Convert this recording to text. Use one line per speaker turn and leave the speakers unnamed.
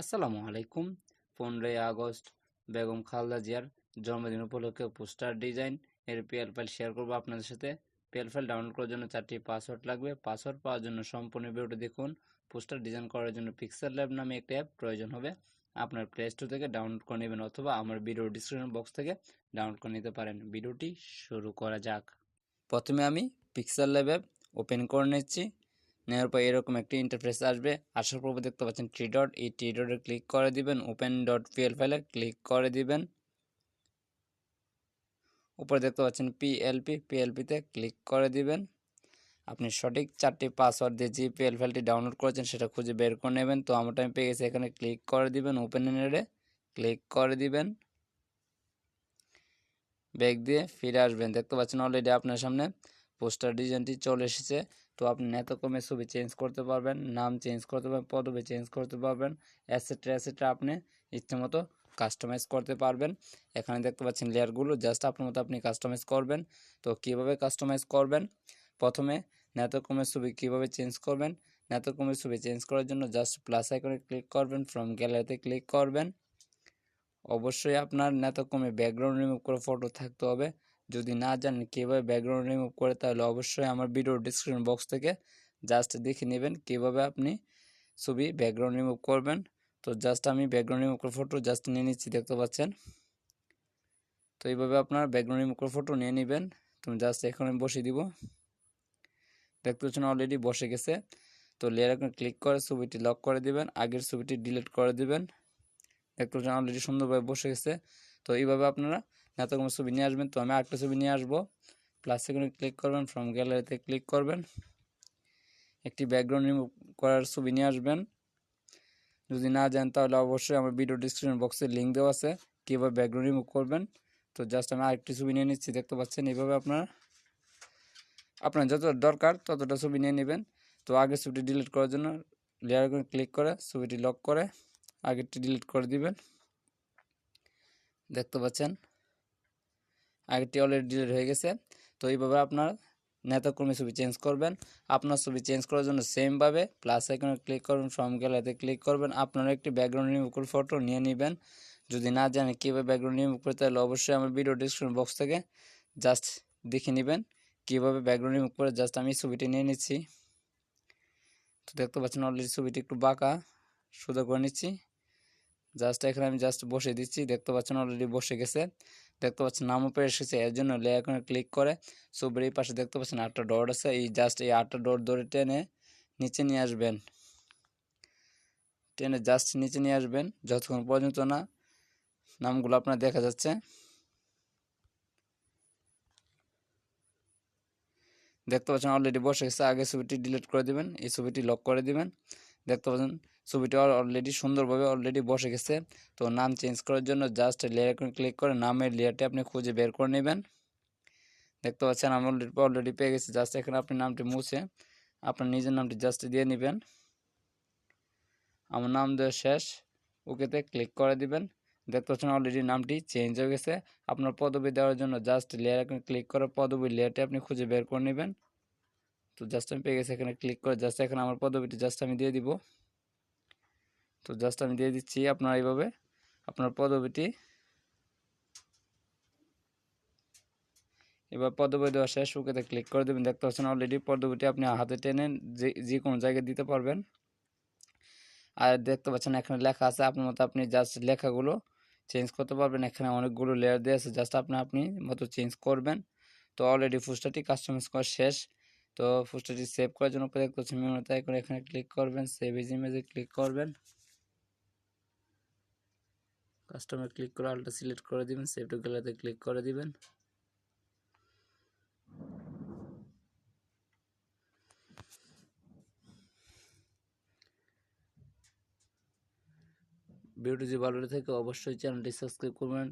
আসসালামু আলাইকুম। 15ই আগস্ট বেগম খালেদা জিয়ার জন্মদিন উপলক্ষে পোস্টার ডিজাইন এর পিএল ফাইল শেয়ার করবো আপনাদের সাথে। পিএল ফাইল ডাউনলোড করার জন্য 4টি পাসওয়ার্ড লাগবে। পাসওয়ার্ড পাওয়ার জন্য সম্পূর্ণ ভিডিওটি দেখুন। পোস্টার ডিজাইন করার জন্য পিক্সেল ল্যাব নামে একটি অ্যাপ প্রয়োজন হবে। আপনার প্লে স্টোর থেকে ডাউনলোড করে নেবেন অথবা আমার ভিডিও ডিসক্রিপশন বক্স থেকে ডাউনলোড করে নিতে পারেন। ভিডিওটি শুরু করা যাক। প্রথমে আমি পিক্সেল ল্যাব অ্যাপ ওপেন করে নিচ্ছি। নেওয়ার পর এরকম একটি ইন্টারফেস আসবে। আসার পর দেখতে পাচ্ছেন থ্রি ডট, এই থ্রি ডটে ক্লিক করে দিবেন। ওপেন ডট পিএল ফাইলে ক্লিক করে দিবেন। উপরে দেখতে পাচ্ছেন পিএলপিতে ক্লিক করে দিবেন। আপনি সঠিক 4টি পাসওয়ার্ড দিয়ে যে পিএল ফাইলটি ডাউনলোড করেছেন সেটা খুঁজে বের করে নেবেন। তো আমারটা আমি পেয়ে গেছি, এখানে ক্লিক করে দিবেন। ওপেন এনে ক্লিক করে দিবেন। ব্যাক দিয়ে ফিরে আসবেন। দেখতে পাচ্ছেন অলরেডি আপনার সামনে পোস্টার ডিজাইনটি চলে এসেছে। তো আপনি নেতকমে ছবি চেঞ্জ করতে পারবেন, নাম চেঞ্জ করতে পারবেন, পদবি চেঞ্জ করতে পারবেন, এটসেট্রা আপনি ইচ্ছেমতো কাস্টমাইজ করতে পারবেন। এখানে দেখতে পাচ্ছেন লেয়ারগুলো, জাস্ট আপনার মতো আপনি কাস্টমাইজ করবেন। তো কিভাবে কাস্টমাইজ করবেন, প্রথমে নেতকমের ছবি কিভাবে চেঞ্জ করবেন। নেতকমের ছবি চেঞ্জ করার জন্য জাস্ট প্লাস আইকনে ক্লিক করবেন, ফ্রম গ্যালারিতে ক্লিক করবেন। অবশ্যই আপনার নেতকমে ব্যাকগ্রাউন্ড রিমুভ করে ফটো থাকতে হবে। যদি না জানেন কীভাবে ব্যাকগ্রাউন্ড রিমুভ করে, তাহলে অবশ্যই আমার ভিডিও ডিসক্রিপশন বক্স থেকে জাস্ট দেখে নেবেন কীভাবে আপনি ছবি ব্যাকগ্রাউন্ড রিমুভ করবেন। তো জাস্ট আমি ব্যাকগ্রাউন্ড রিমুভ করে ফটো জাস্ট নিয়ে নিচ্ছি, দেখতে পাচ্ছেন। তো এইভাবে আপনার ব্যাকগ্রাউন্ড রিমুভ করে ফটো নিয়ে নেবেন। তো জাস্ট এখানে বসে দিব। দেখতে পাচ্ছেন অলরেডি বসে গেছে। তো লেয়ার আইকনে ক্লিক করে ছবিটি লক করে দিবেন, আগের ছবিটি ডিলিট করে দিবেন। দেখতে পাচ্ছেন অলরেডি সুন্দরভাবে বসে গেছে। তো এইভাবে আপনারা নেতকম ছবি নিয়ে আসবেন। তো আমি আরেকটা ছবি নিয়ে আসবো। প্লাস এখানে ক্লিক করবেন, ফ্রম গ্যালারিতে ক্লিক করবেন। একটি ব্যাকগ্রাউন্ড রিমুভ করার ছবি নিয়ে আসবেন। যদি না জানেন তাহলে অবশ্যই আমার ভিডিও ডিসক্রিপশন বক্সে লিঙ্ক দেওয়া আছে কীভাবে ব্যাকগ্রাউন্ড রিমুভ করবেন। তো জাস্ট আমি আরেকটি ছবি নিয়ে নিচ্ছি, দেখতে পাচ্ছেন। এইভাবে আপনার যত দরকার ততটা ছবি নিয়ে নেবেন। তো আগের ছবিটি ডিলিট করার জন্য লেয়ার করে ক্লিক করে ছবিটি লক করে আগেরটি ডিলিট করে দিবেন। দেখতে পাচ্ছেন আগেরটি অলরেডি ডিলিট হয়ে গেছে। তো এইভাবে আপনার নেতাকর্মী ছবি চেঞ্জ করবেন। আপনার ছবি চেঞ্জ করার জন্য সেমভাবে প্লাস আইকনে ক্লিক করবেন, ফ্রম গ্যালারিতে ক্লিক করবেন। আপনারা একটি ব্যাকগ্রাউন্ড রিমুভ ফটো নিয়ে নেবেন। যদি না জানেন কীভাবে ব্যাকগ্রাউন্ড রিমুভ করতে, তাহলে অবশ্যই আমার ভিডিও ডিসক্রিপশন বক্স থেকে জাস্ট দেখে নেবেন কীভাবে ব্যাকগ্রাউন্ড রিমুভ করে। জাস্ট আমি ছবিটি নিয়ে নিচ্ছি। তো দেখতে পাচ্ছেন অলরেডি ছবিটি একটু বাঁকা, সোজা করে নিচ্ছি। জাস্ট এখানে আমি জাস্ট বসে দিচ্ছি। দেখতে পাচ্ছেন অলরেডি বসে গেছে। দেখতে পাচ্ছেন নাম উপরে এসেছে, এর জন্য লেয়ার আইকনে ক্লিক করে ছবির এই পাশে দেখতে পাচ্ছেন 8টা ডট আছে। এই জাস্ট এই 8টা ডট ধরে টেনে নিচে নিয়ে আসবেন। টেনে জাস্ট নিচে নিয়ে আসবেন যতক্ষণ পর্যন্ত না নামগুলো আপনার দেখা যাচ্ছে। দেখতে পাচ্ছেন অলরেডি বসে গেছে। আগে ছবিটি ডিলিট করে দিবেন, এই ছবিটি লক করে দিবেন। দেখতে পাচ্ছেন ছবিটি অলরেডি সুন্দরভাবে অলরেডি বসে গেছে। তো নাম চেঞ্জ করার জন্য জাস্ট লেয়ার আইকনে ক্লিক করে নামের লেয়ারটি আপনি খুঁজে বের করে নেবেন। দেখতে পাচ্ছেন আমি অলরেডি পেয়ে গেছি। জাস্ট এখানে আপনি নামটি মুছে আপনার নিজের নামটি জাস্ট দিয়ে নেবেন। আমার নাম দেওয়া শেষ, ওকেতে ক্লিক করে দিবেন। দেখতে পাচ্ছেন অলরেডি নামটি চেঞ্জ হয়ে গেছে। আপনার পদবি দেওয়ার জন্য জাস্ট লেয়ার আইকনে ক্লিক করে পদবি লেয়ারটি আপনি খুঁজে বের করে নেবেন। তো জাস্ট আমি পেয়ে গেছি, এখানে ক্লিক করে জাস্ট এখানে আমার পদবিটি জাস্ট আমি দিয়ে দিব। তো জাস্ট আমি দিয়ে দিচ্ছি। আপনারা এইভাবে আপনার পদবিটি, এবার পদবি দেওয়া শেষ, ওকেতে ক্লিক করে দেবেন। দেখতে পাচ্ছেন অলরেডি পদবিটি আপনি হাতে টেনে যে কোনো জায়গায় দিতে পারবেন। আর দেখতে পাচ্ছেন এখানে লেখা আছে, আপনার মতো আপনি জাস্ট লেখাগুলো চেঞ্জ করতে পারবেন। এখানে অনেকগুলো লেয়ার দেওয়া আছে, জাস্ট আপনি মতো চেঞ্জ করবেন। তো অলরেডি পোস্টারটি কাস্টমাইজ করা শেষ। তো পোস্টারটি সেভ করার জন্য দেখতে পাচ্ছেন মেনুতে আইকনে এখানে ক্লিক করবেন, সেভ এজ ইমেজে ক্লিক করবেন। কাস্টমার ক্লিক করে আলটা সিলেক্ট করে দিবেন, সেভ টু গ্যালারিতে ক্লিক করে দিবেন। ভিডিওটি যদি ভালো লাগে থাকে অবশ্যই চ্যানেলটি সাবস্ক্রাইব করবেন।